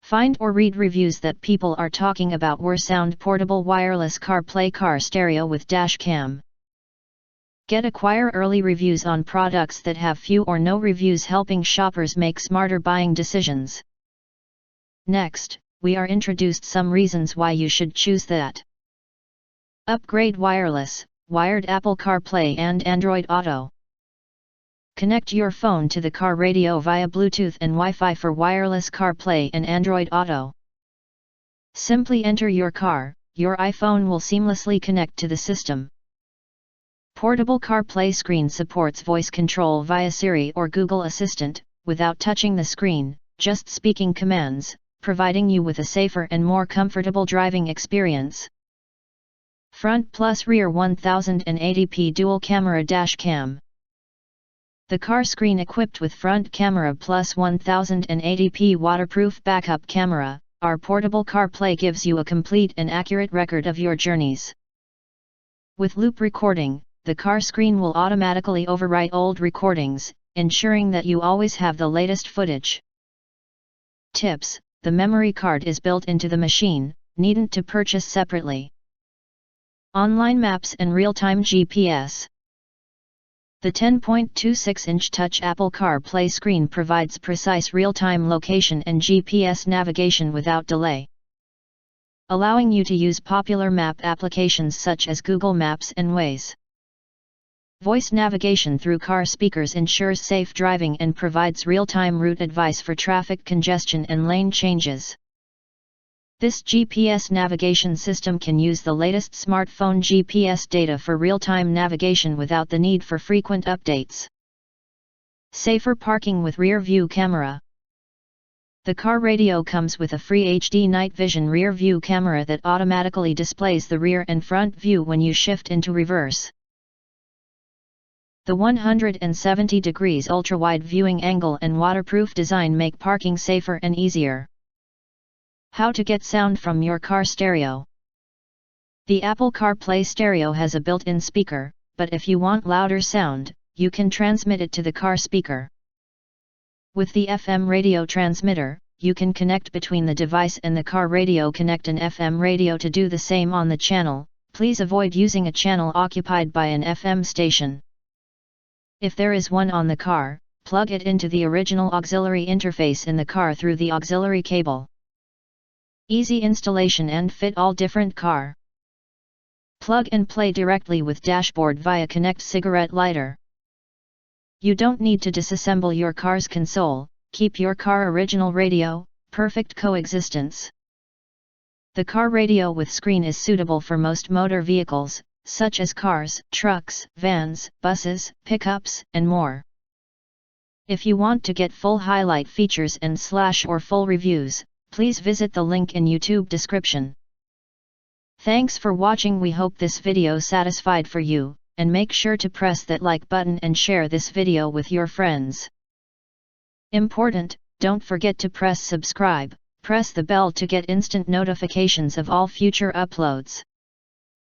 Find or read reviews that people are talking about WERESOUND portable wireless CarPlay car stereo with dash cam. Acquire early reviews on products that have few or no reviews, helping shoppers make smarter buying decisions. Next, we are introduced some reasons why you should choose that. Upgrade wireless, wired Apple CarPlay and Android Auto. Connect your phone to the car radio via Bluetooth and Wi-Fi for wireless CarPlay and Android Auto. Simply enter your car, your iPhone will seamlessly connect to the system. Portable CarPlay screen supports voice control via Siri or Google Assistant, without touching the screen, just speaking commands, providing you with a safer and more comfortable driving experience. Front plus rear 1080p dual camera dash cam. The car screen equipped with front camera plus 1080p waterproof backup camera, our portable CarPlay gives you a complete and accurate record of your journeys. With loop recording, the car screen will automatically overwrite old recordings, ensuring that you always have the latest footage. Tips: the memory card is built into the machine, needn't to purchase separately. Online maps and real-time GPS. The 10.26-inch touch Apple CarPlay screen provides precise real-time location and GPS navigation without delay, allowing you to use popular map applications such as Google Maps and Waze. Voice navigation through car speakers ensures safe driving and provides real-time route advice for traffic congestion and lane changes. This GPS navigation system can use the latest smartphone GPS data for real-time navigation without the need for frequent updates. Safer parking with rear-view camera. The car radio comes with a free HD night vision rear-view camera that automatically displays the rear and front view when you shift into reverse. The 170 degrees ultra-wide viewing angle and waterproof design make parking safer and easier. How to get sound from your car stereo. The Apple CarPlay stereo has a built-in speaker, but if you want louder sound, you can transmit it to the car speaker. With the FM radio transmitter, you can connect between the device and the car radio. Connect an FM radio to do the same on the channel. Please avoid using a channel occupied by an FM station. If there is one on the car, plug it into the original auxiliary interface in the car through the auxiliary cable. Easy installation and fit all different car. Plug and play directly with dashboard via Connect cigarette lighter. You don't need to disassemble your car's console, keep your car original radio, perfect coexistence. The car radio with screen is suitable for most motor vehicles, such as cars, trucks, vans, buses, pickups, and more. If you want to get full highlight features and / full reviews, please visit the link in YouTube description. Thanks for watching. We hope this video satisfied for you, and make sure to press that like button and share this video with your friends. Important, don't forget to press subscribe, press the bell to get instant notifications of all future uploads.